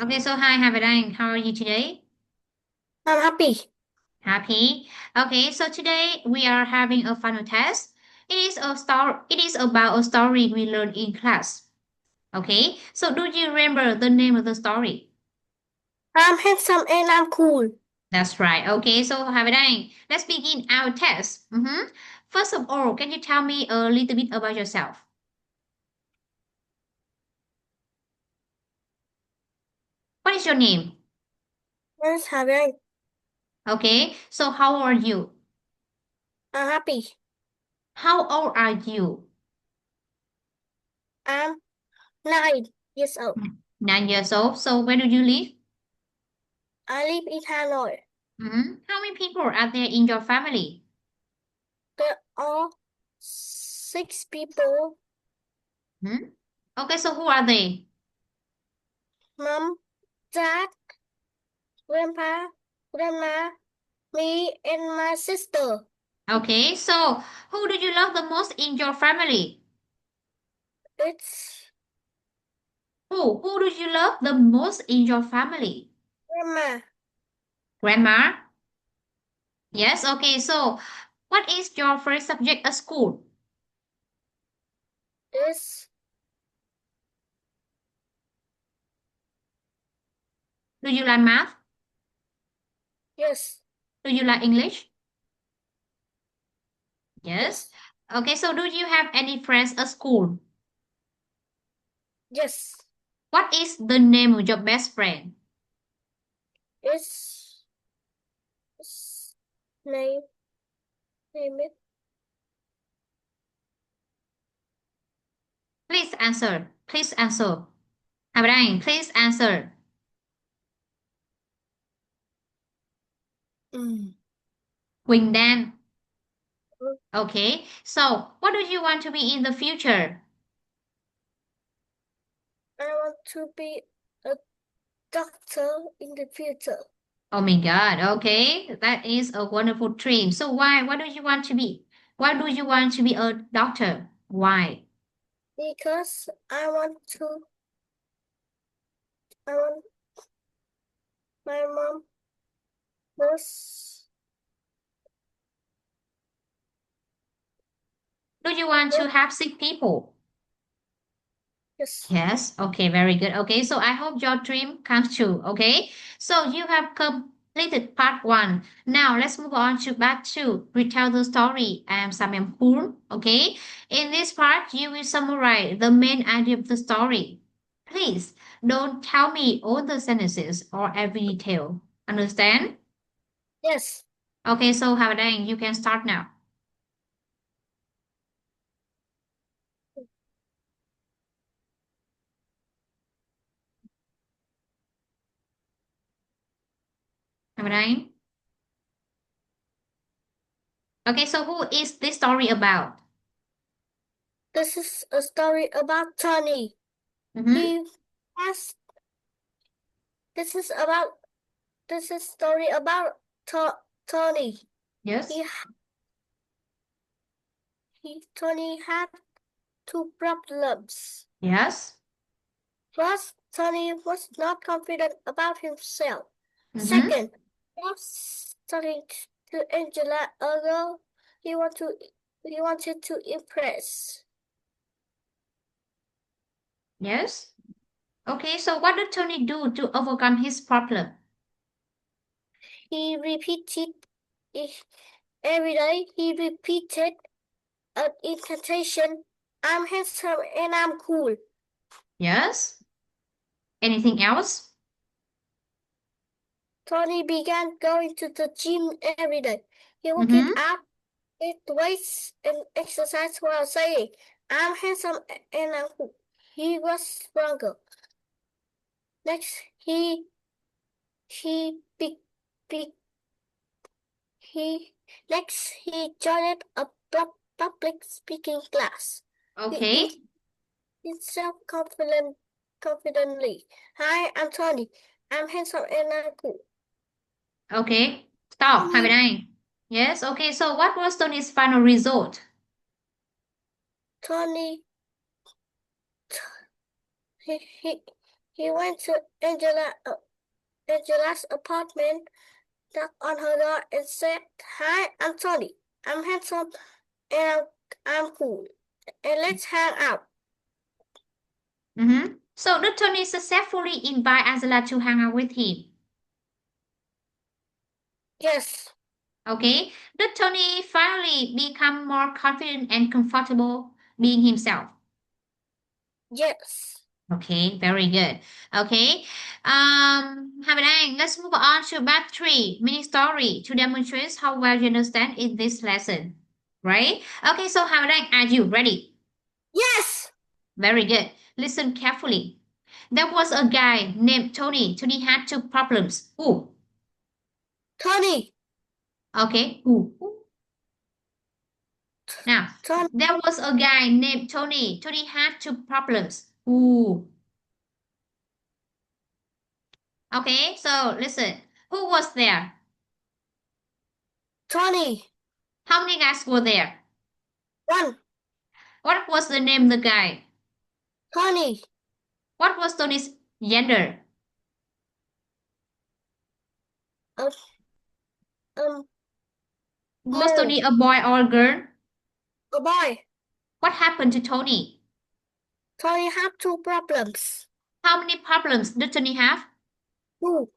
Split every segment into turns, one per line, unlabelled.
Okay, so hi, Havadang. How are you today?
I'm happy.
Happy? Okay, so today we are having a final test. It is about a story we learned in class. Okay, so do you remember the name of the story?
I'm handsome and I'm cool.
That's right. Okay, so Havadang, let's begin our test. First of all, can you tell me a little bit about yourself? What is your name?
Yes, Happy.
Okay, so how are you?
I'm happy.
How old are you?
I'm 9 years old.
9 years old. So where do you live?
I live in Hanoi.
How many people are there in your family?
There are 6 people.
Hmm? Okay, so who are they?
Mom, dad, grandpa, grandma, me, and my sister.
Okay, so who do you love the most in your family?
It's
Who do you love the most in your family?
grandma.
Grandma? Yes, okay, so what is your first subject at school?
It's
Do you like math?
yes,
Do you like English? Yes.
yes,
Okay, so do you have any friends at school?
yes.
What is the name of your best friend?
It's, it's name it.
Please answer. Please answer. Abraham, please answer.
Mm.
Quỳnh Dan. Okay, so what do you want to be in the future?
I want to be a doctor in the future.
Oh my God, okay, that is a wonderful dream. So why? What do you want to be? Why do you want to be a doctor? Why?
Because I want my mom was,
Do you want to help sick people?
yes,
Yes, okay, very good. Okay, so I hope your dream comes true. Okay, so you have completed part one. Now let's move on to part two. Retell the story. I am Samem Pool. Okay, in this part, you will summarize the main idea of the story. Please don't tell me all the sentences or every detail. Understand?
yes.
Okay, so Havadang, you can start now. Havadang. Okay, so who is this story about?
This is a story about Tony.
Mm-hmm.
He has. This is about. This is story about Tony.
Yes.
He Tony had two problems.
Yes.
First, Tony was not confident about himself.
Mm-hmm.
Second, he was talking to Angela, although he want to he wanted to impress.
Yes. Okay, so what did Tony do to overcome his problem?
He repeated it every day. He repeated an incantation. I'm handsome and I'm cool.
Yes. Anything else?
Tony began going to the gym every day. He would get
Mm-hmm.
up, lift weights, and exercise while saying, I'm handsome and I'm cool. He was stronger. Next, he be, be, he he joined a public speaking class. He
Okay.
himself confidently. Hi, I'm Tony. I'm handsome and I'm cool.
Okay. Stop. Have a
He,
nice. Yes. Okay. So what was Tony's final result?
Tony, he, he, He went to Angela's apartment, knocked on her door, and said, "Hi, I'm Tony. I'm handsome and I'm cool. And let's hang out."
So did Tony successfully invite Angela to hang out with him?
Yes.
Okay. Did Tony finally become more confident and comfortable being himself?
Yes.
Okay, very good. Okay. Have let's move on to part 3, mini story to demonstrate how well you understand in this lesson. Right? Okay, so Hamadang, are you ready?
Yes.
Very good. Listen carefully. There was a guy named Tony. Tony had two problems. Who?
Tony.
Okay, who? Now,
Tony.
there was a guy named Tony. Tony had two problems. Who? Okay, so listen. Who was there?
Tony.
How many guys were there?
One.
What was the name of the guy?
Tony.
What was Tony's gender?
Um.
Was Tony a boy or a girl?
A boy.
What happened to Tony?
Tony had two problems.
How many problems did Tony have?
Two.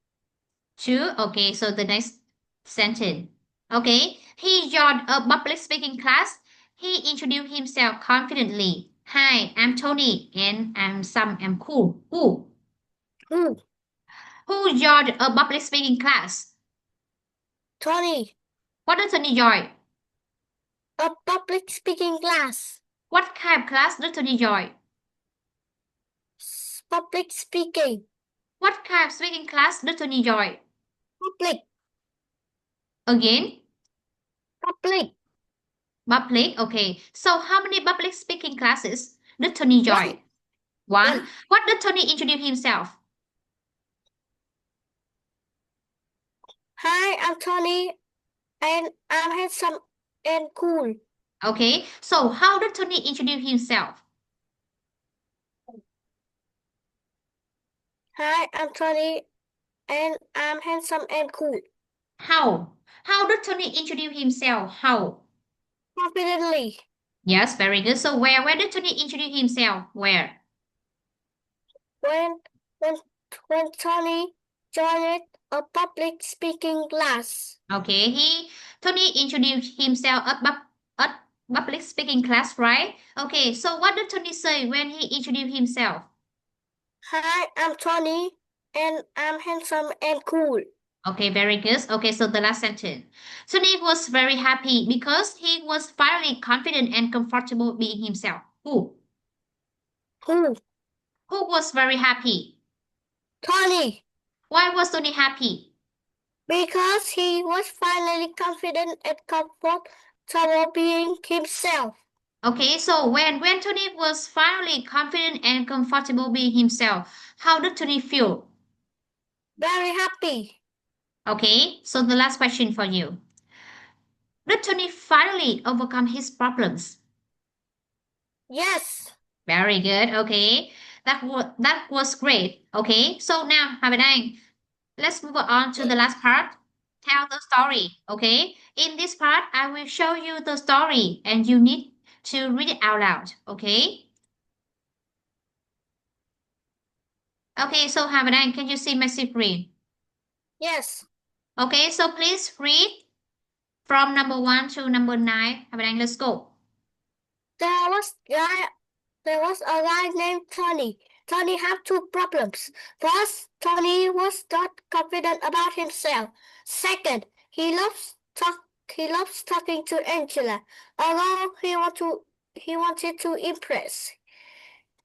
Two. Okay, so the next sentence. Okay, he joined a public speaking class. He introduced himself confidently. Hi, I'm Tony, and I'm cool. Who?
Who?
Who joined a public speaking class?
Tony.
What does Tony join?
A public speaking class.
What kind of class did Tony join?
Public speaking.
What kind of speaking class did Tony join?
Public.
Again?
Public.
Public. Okay. So how many public speaking classes did Tony join? One. What did Tony introduce himself?
Hi, I'm Tony, and I'm handsome and cool.
Okay. So how did Tony introduce himself?
Hi, I'm Tony, and I'm handsome and cool.
How? How did Tony introduce himself? How?
Confidently.
Yes, very good. So where did Tony introduce himself? Where?
When when Tony joined a public speaking class.
Okay. Tony introduced himself at public speaking class, right? Okay. So what did Tony say when he introduced himself?
Hi, I'm Tony, and I'm handsome and cool.
Okay, very good. Okay, so the last sentence. Tony was very happy because he was finally confident and comfortable being himself. Who?
Who?
Who was very happy?
Tony.
Why was Tony happy?
Because he was finally confident and comfortable being himself.
Okay, so when Tony was finally confident and comfortable being himself, how did Tony feel?
Very happy.
Okay, so the last question for you. Did Tony finally overcome his problems?
Yes.
Very good. Okay, that was great. Okay, so now let's move on to the last part. Tell the story. Okay, in this part, I will show you the story, and you need to read it out loud. Okay. Okay, so can you see my screen?
Yes.
Okay, so please read from number 1 to number 9. Let's go.
There was a guy named Tony. Tony had two problems. First, Tony was not confident about himself. Second, he loves talking to Angela, although he wanted to impress.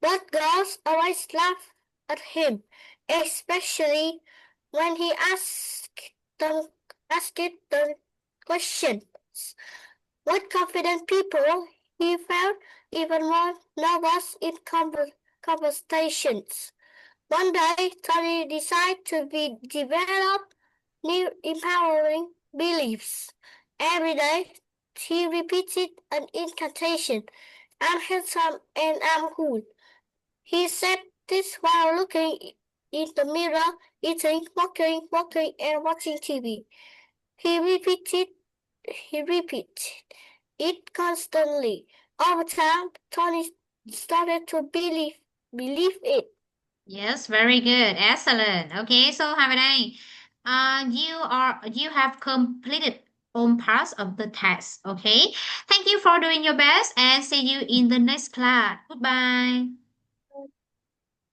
But girls always laugh at him, especially when he asked them questions. With confident people, he felt even more nervous in conversations. One day, Tony decided to develop new empowering beliefs. Every day, he repeated an incantation. I'm handsome and I'm cool. He said this while looking in the mirror, eating, walking, and watching TV. He repeated it constantly. Over time, Tony started to believe it.
Yes, very good. Excellent. Okay, so have a day. You have completed all parts of the test. Okay. Thank you for doing your best and see you in the next class. Goodbye.